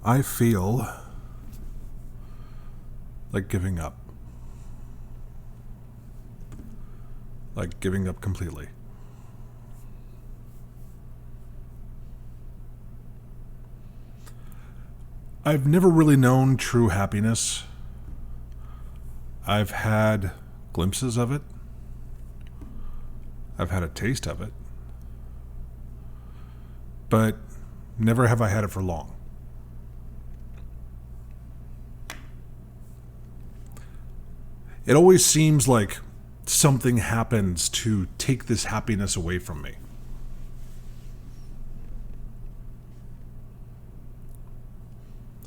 I feel like giving up. Like giving up completely. I've never really known true happiness. I've had glimpses of it. I've had a taste of it. But never have I had it for long. It always seems like something happens to take this happiness away from me.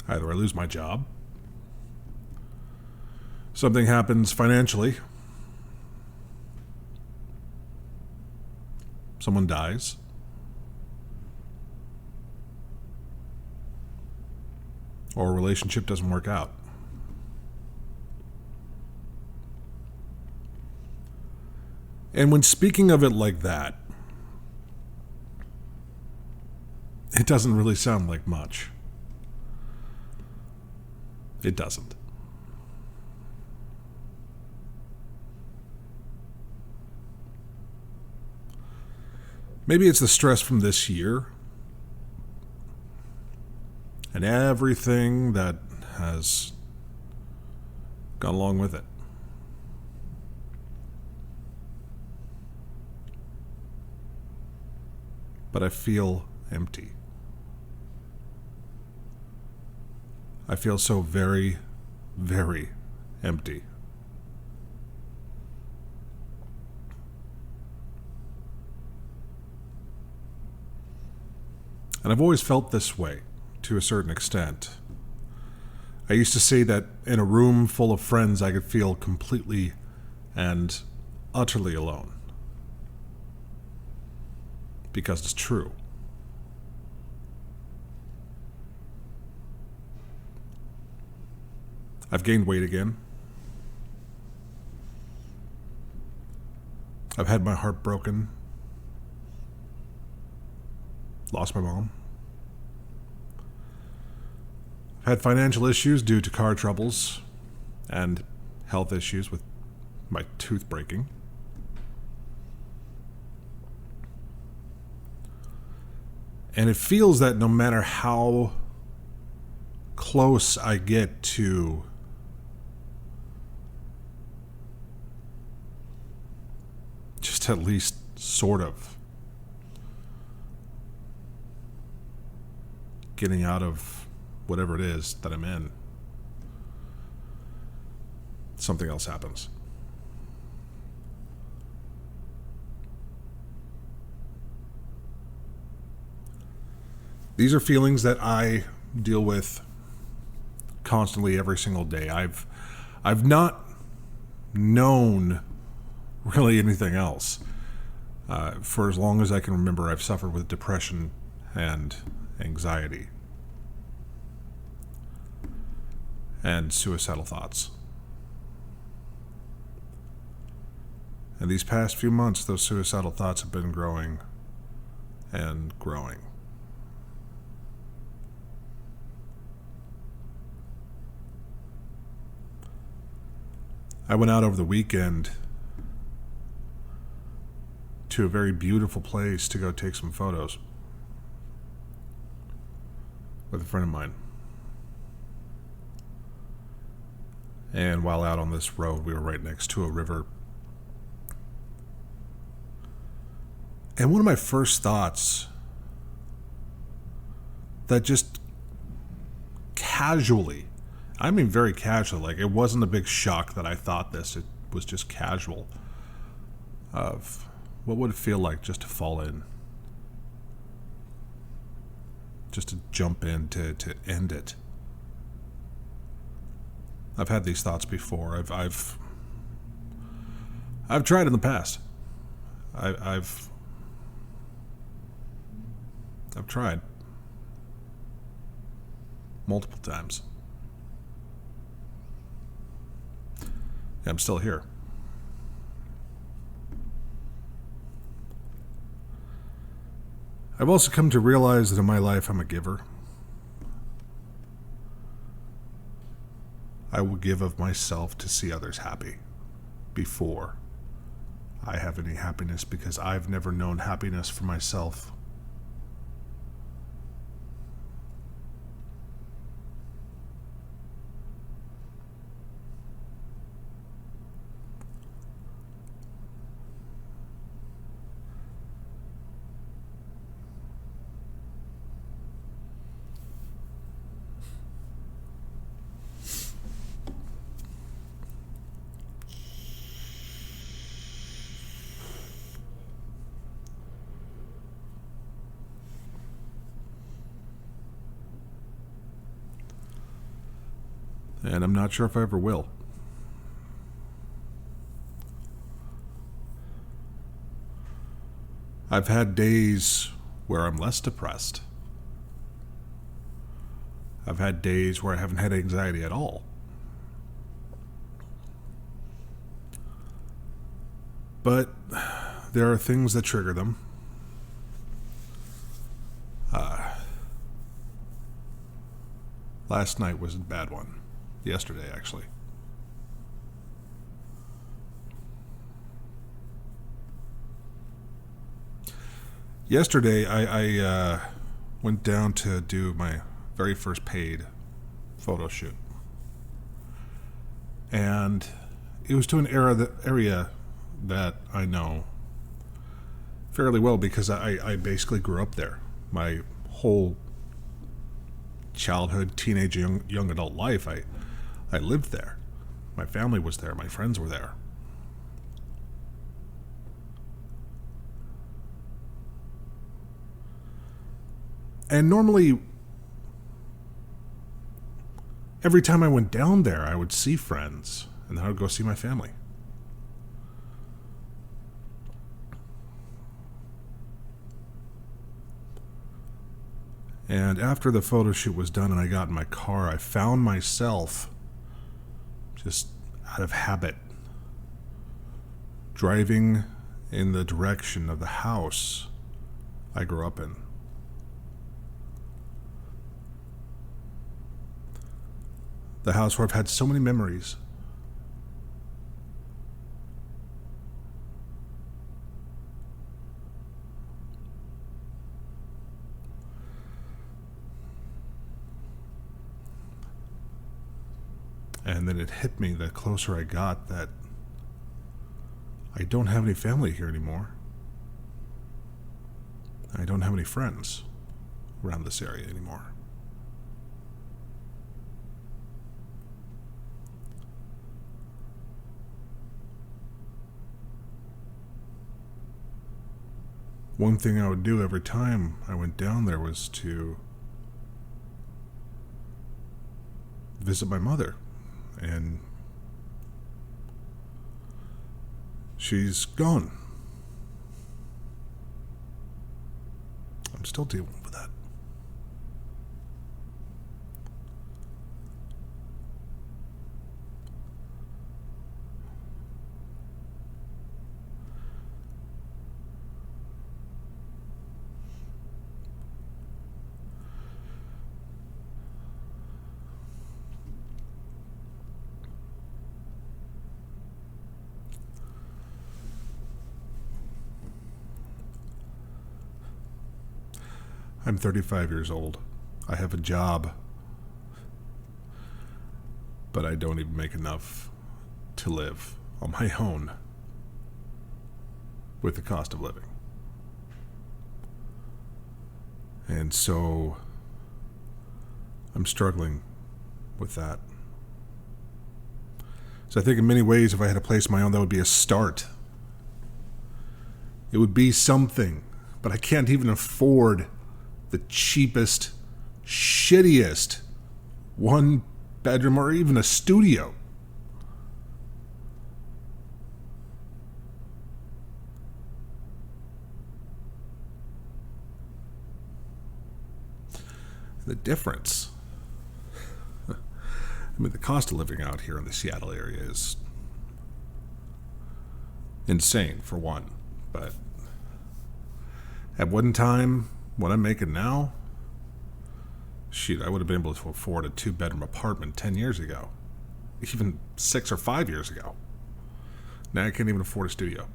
Either I lose my job, something happens financially, someone dies, or a relationship doesn't work out. And when speaking of it like that, it doesn't really sound like much. It doesn't. Maybe it's the stress from this year and everything that has gone along with it. But I feel empty. I feel so very, very empty. And I've always felt this way, to a certain extent. I used to say that in a room full of friends, I could feel completely and utterly alone. Because it's true. I've gained weight again. I've had my heart broken. Lost my mom. I've had financial issues due to car troubles and health issues with my tooth breaking. And it feels that no matter how close I get to just at least sort of getting out of whatever it is that I'm in, something else happens. These are feelings that I deal with constantly every single day. I've not known really anything else. For as long as I can remember, I've suffered with depression and anxiety and suicidal thoughts. And these past few months, those suicidal thoughts have been growing and growing. I went out over the weekend to a very beautiful place to go take some photos with a friend of mine. And while out on this road, we were right next to a river. And one of my first thoughts that just casually, I mean very casually, like it wasn't a big shock that I thought this, it was just casual, of what would it feel like just to fall in, just to jump in, to end it. I've had these thoughts before. I've tried in the past. I've tried multiple times. I'm still here. I've also come to realize that in my life I'm a giver. I will give of myself to see others happy before I have any happiness, because I've never known happiness for myself. And I'm not sure if I ever will. I've had days where I'm less depressed. I've had days where I haven't had anxiety at all. But there are things that trigger them. Last night was a bad one. Yesterday, actually. Yesterday, I went down to do my very first paid photo shoot. And it was to an area that I know fairly well, because I basically grew up there. My whole childhood, teenage, young adult life, I lived there. My family was there. My friends were there. And normally, every time I went down there, I would see friends, and then I would go see my family. And after the photo shoot was done and I got in my car, I found myself, just out of habit, driving in the direction of the house I grew up in. The house where I've had so many memories. And then it hit me the closer I got that I don't have any family here anymore. I don't have any friends around this area anymore. One thing I would do every time I went down there was to visit my mother. And she's gone. I'm still dealing with that. I'm 35 years old. I have a job, but I don't even make enough to live on my own with the cost of living. And so I'm struggling with that. So I think in many ways, if I had a place of my own, that would be a start. It would be something, but I can't even afford the cheapest, shittiest one bedroom or even a studio. The difference. I mean, the cost of living out here in the Seattle area is insane, for one. But at one time, what I'm making now, shit, I would have been able to afford a 2-bedroom apartment 10 years ago. even 6 or 5 years ago. Now I can't even afford a studio.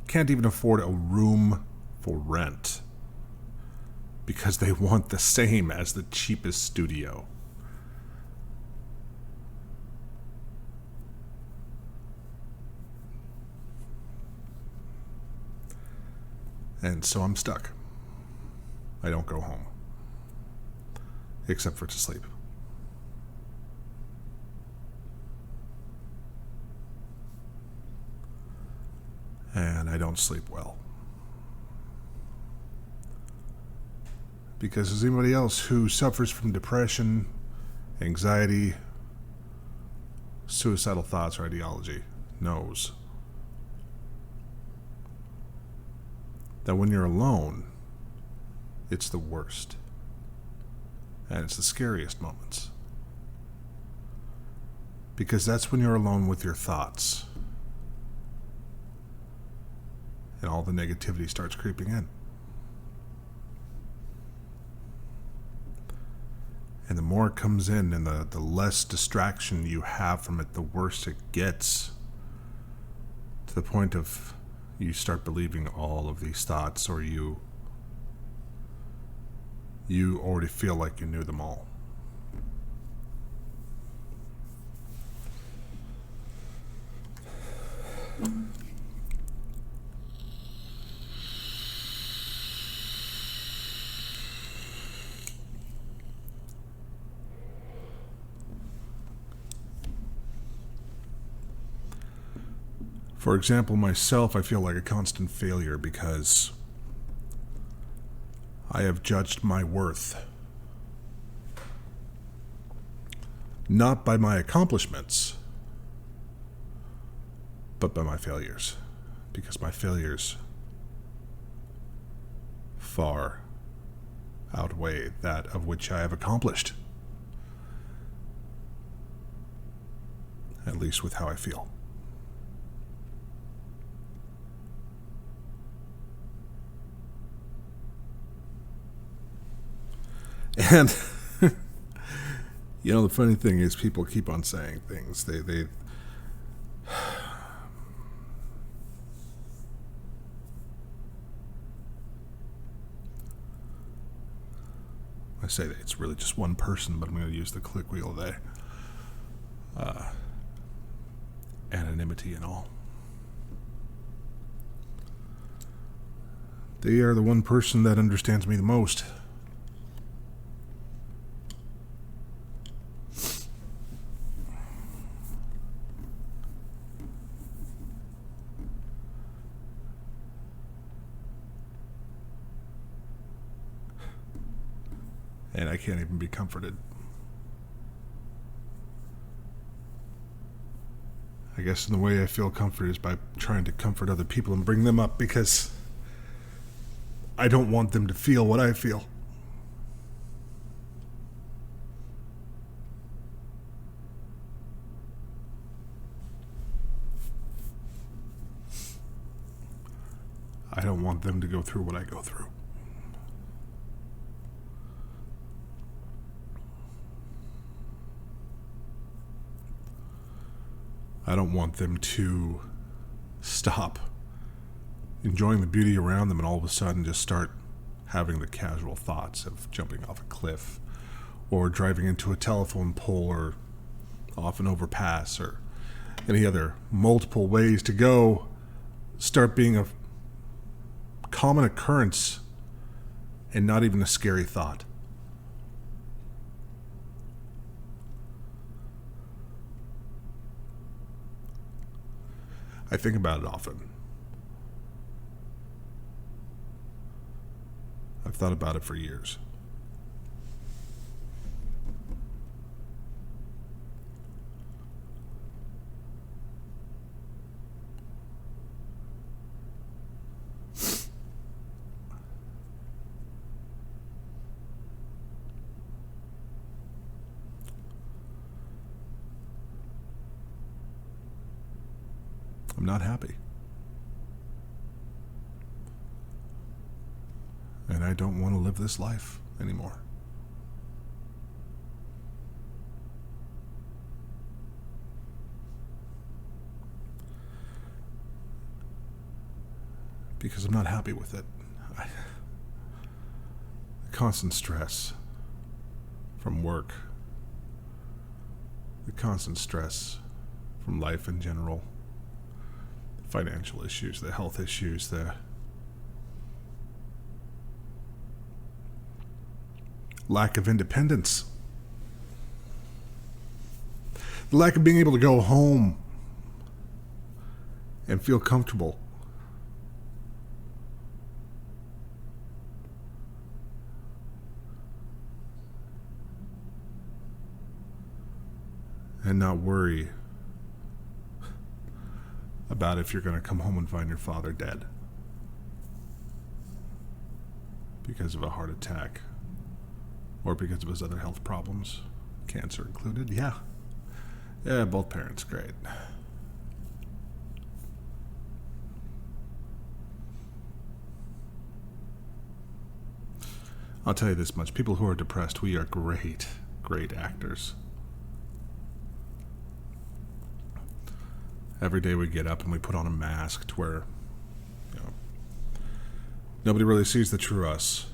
Can't even afford a room for rent because they want the same as the cheapest studio. And so I'm stuck. I don't go home. Except for to sleep. And I don't sleep well. Because as anybody else who suffers from depression, anxiety, suicidal thoughts, or ideology knows, that when you're alone, it's the worst. And it's the scariest moments. Because that's when you're alone with your thoughts. And all the negativity starts creeping in. And the more it comes in and the less distraction you have from it, the worse it gets. To the point of you start believing all of these thoughts, or you already feel like you knew them all. For example, myself, I feel like a constant failure because I have judged my worth not by my accomplishments, but by my failures. Because my failures far outweigh that of which I have accomplished. At least with how I feel. And, the funny thing is people keep on saying things. They I say that it's really just one person, but I'm going to use the click wheel there. Anonymity and all. They are the one person that understands me the most. And I can't even be comforted. I guess in the way I feel comfort is by trying to comfort other people and bring them up, because I don't want them to feel what I feel. I don't want them to go through what I go through. I don't want them to stop enjoying the beauty around them and all of a sudden just start having the casual thoughts of jumping off a cliff or driving into a telephone pole or off an overpass or any other multiple ways to go start being a common occurrence and not even a scary thought. I think about it often. I've thought about it for years. I'm not happy. And I don't want to live this life anymore. because I'm not happy with it. The constant stress from work, the constant stress from life in general, the financial issues, the health issues, the lack of independence, the lack of being able to go home and feel comfortable. And not worry about if you're going to come home and find your father dead because of a heart attack or because of his other health problems, cancer included. Yeah, both parents, great. I'll tell you this much. People who are depressed, we are great actors. Every day we get up and we put on a mask to where, nobody really sees the true us.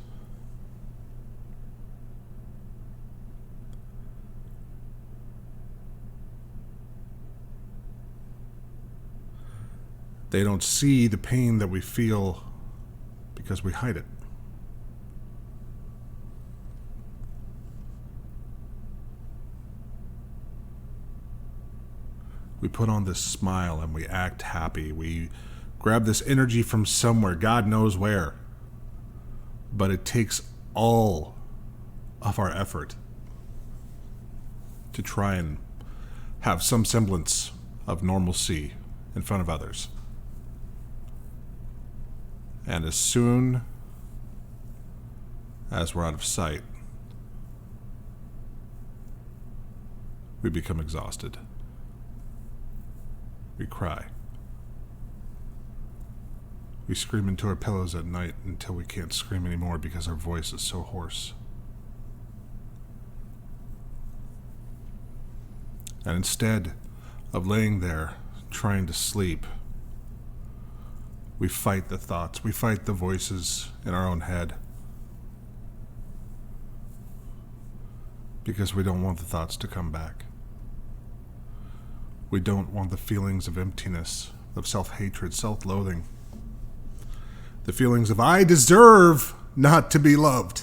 They don't see the pain that we feel because we hide it. We put on this smile and we act happy. We grab this energy from somewhere, God knows where. But it takes all of our effort to try and have some semblance of normalcy in front of others. And as soon as we're out of sight, we become exhausted. We cry. We scream into our pillows at night until we can't scream anymore because our voice is so hoarse. And instead of laying there trying to sleep, we fight the thoughts, we fight the voices in our own head because we don't want the thoughts to come back. We don't want the feelings of emptiness, of self-hatred, self-loathing. The feelings of, I deserve not to be loved.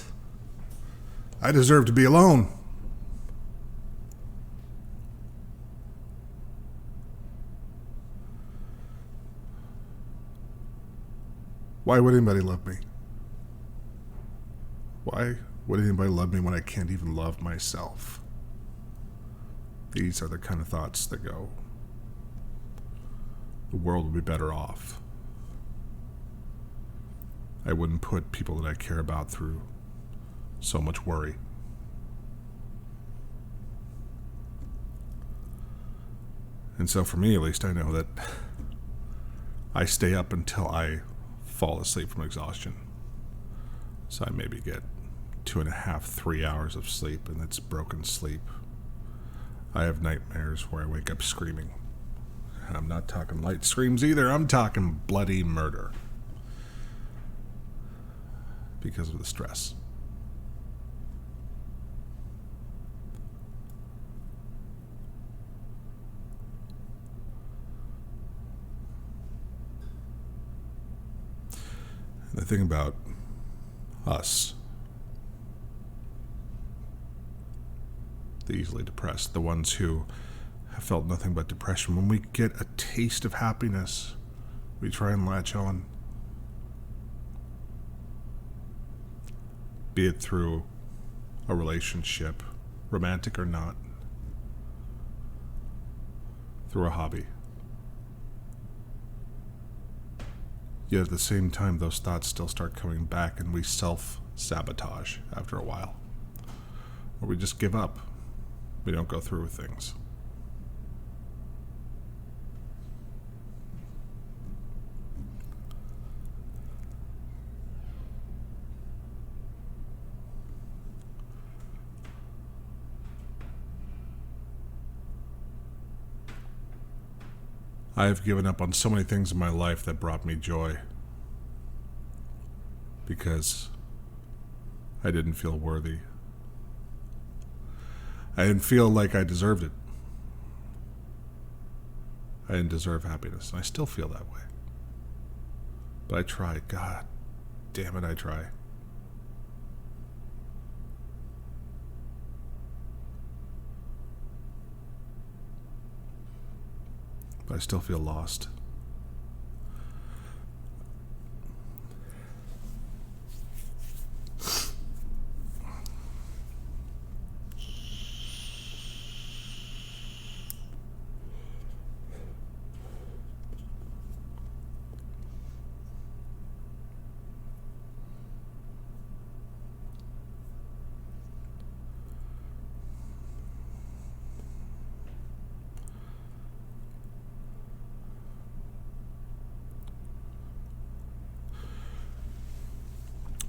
I deserve to be alone. Why would anybody love me? Why would anybody love me when I can't even love myself? These are the kind of thoughts that go, the world would be better off. I wouldn't put people that I care about through so much worry. And so for me, at least, I know that I stay up until I fall asleep from exhaustion. So I maybe get 2.5, 3 hours of sleep, and it's broken sleep. I have nightmares where I wake up screaming. And I'm not talking light screams either. I'm talking bloody murder. Because of the stress. And the thing about us, the easily depressed, the ones who have felt nothing but depression, when we get a taste of happiness, we try and latch on. Be it through a relationship, romantic or not, through a hobby. Yet at the same time, those thoughts still start coming back and we self-sabotage after a while. Or we just give up. We don't go through with things. I have given up on so many things in my life that brought me joy. because I didn't feel worthy. I didn't feel like I deserved it. I didn't deserve happiness, and I still feel that way. But I try. God damn it, I try. But I still feel lost.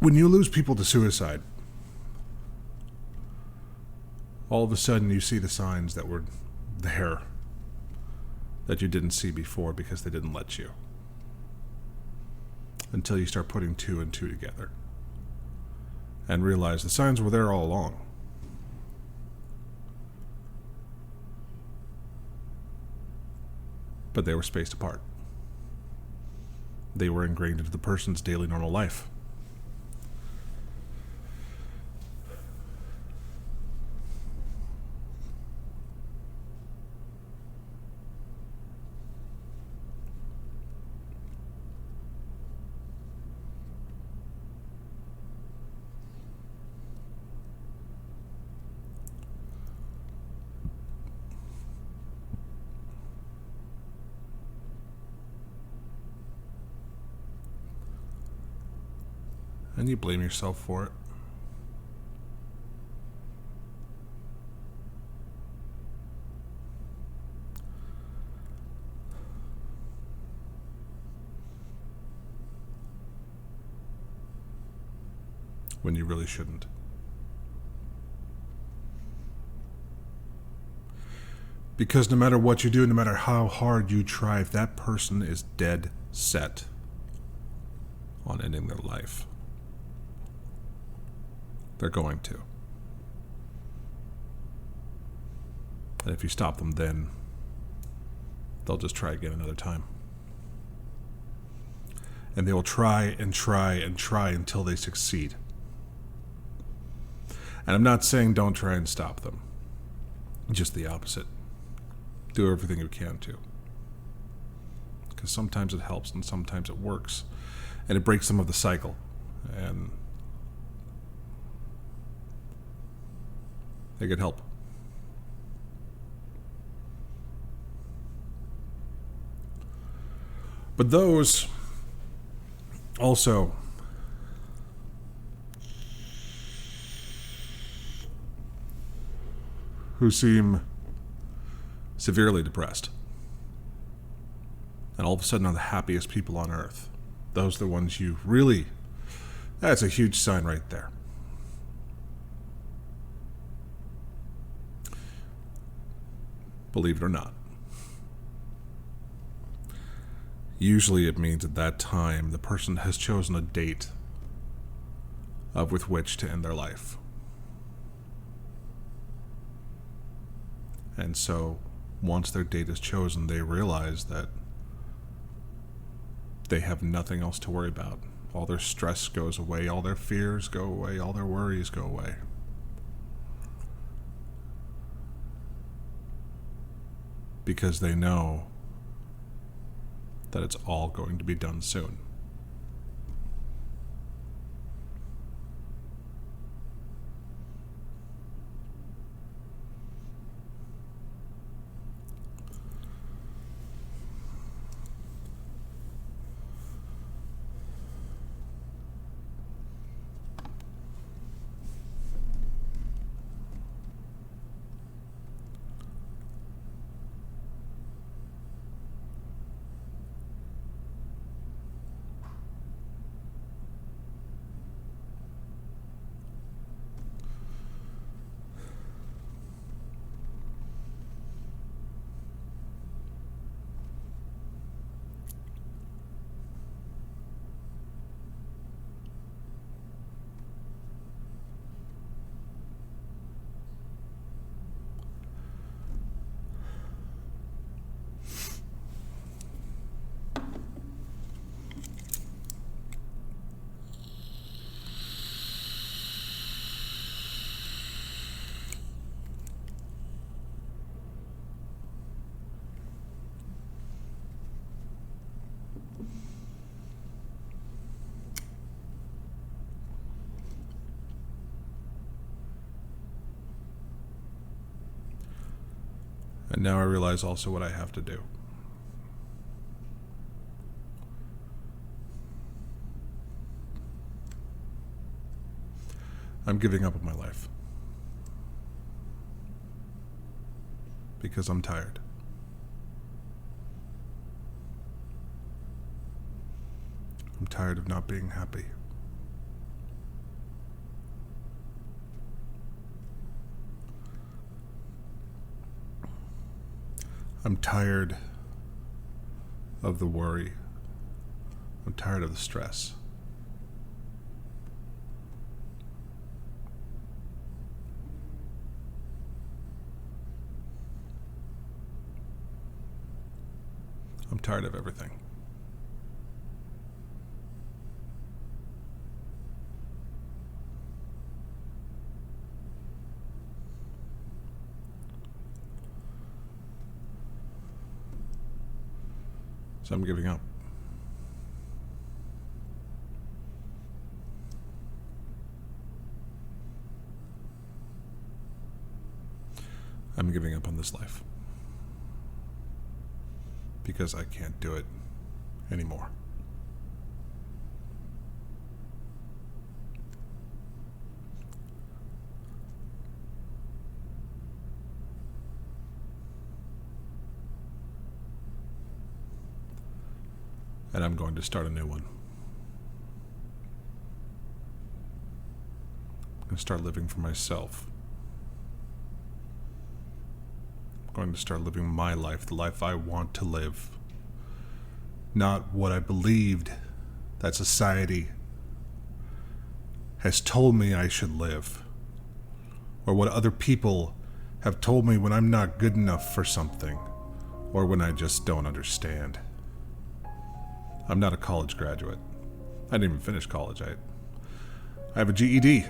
When you lose people to suicide, all of a sudden you see the signs that were there that you didn't see before because they didn't let you. Until you start putting two and two together and realize the signs were there all along. But they were spaced apart. They were ingrained into the person's daily normal life. And you blame yourself for it. When you really shouldn't. Because no matter what you do, no matter how hard you try, if that person is dead set on ending their life, they're going to. And if you stop them, then they'll just try again another time. And they will try and try and try until they succeed. And I'm not saying don't try and stop them. Just the opposite. Do everything you can to. Because sometimes it helps and sometimes it works. And it breaks some of the cycle. And they can help. But those also who seem severely depressed and all of a sudden are the happiest people on earth, those are the ones you really, that's a huge sign right there. Believe it or not. Usually it means at that time the person has chosen a date with which to end their life. And so once their date is chosen, they realize that they have nothing else to worry about. All their stress goes away, all their fears go away, all their worries go away. Because they know that it's all going to be done soon. And now I realize also what I have to do. I'm giving up on my life. Because I'm tired. I'm tired of not being happy. I'm tired of the worry. I'm tired of the stress. I'm tired of everything. So I'm giving up. I'm giving up on this life. Because I can't do it anymore. And I'm going to start a new one. I'm going to start living for myself. I'm going to start living my life, the life I want to live. Not what I believed that society has told me I should live. Or what other people have told me when I'm not good enough for something. Or when I just don't understand. I'm not a college graduate. I didn't even finish college. I have a GED.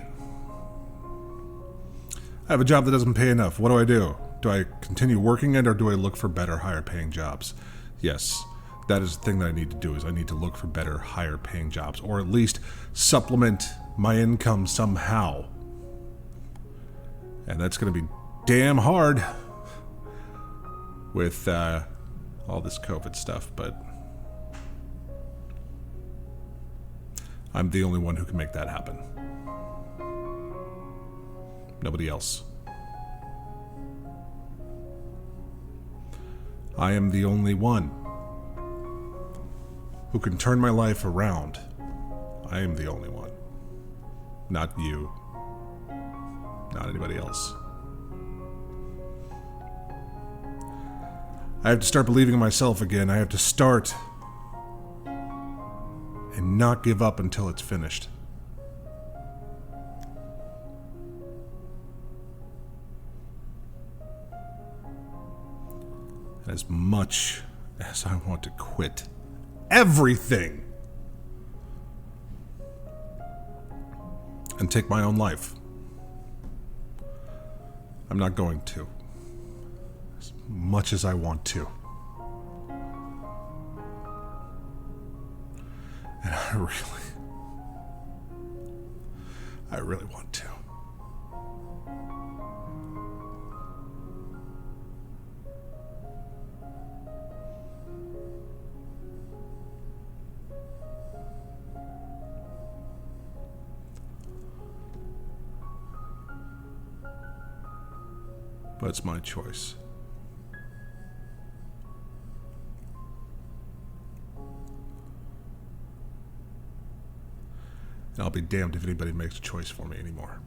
I have a job that doesn't pay enough. What do? Do I continue working it, or do I look for better, higher paying jobs? Yes, that is the thing that I need to do, is I need to look for better, higher paying jobs, or at least supplement my income somehow. And that's going to be damn hard with all this COVID stuff, but I'm the only one who can make that happen. Nobody else. I am the only one who can turn my life around. I am the only one. Not you. Not anybody else. I have to start believing in myself again. I have to start and not give up until it's finished. As much as I want to quit everything and take my own life, I'm not going to. As much as I want to. And I really want to. But it's my choice. And I'll be damned if anybody makes a choice for me anymore.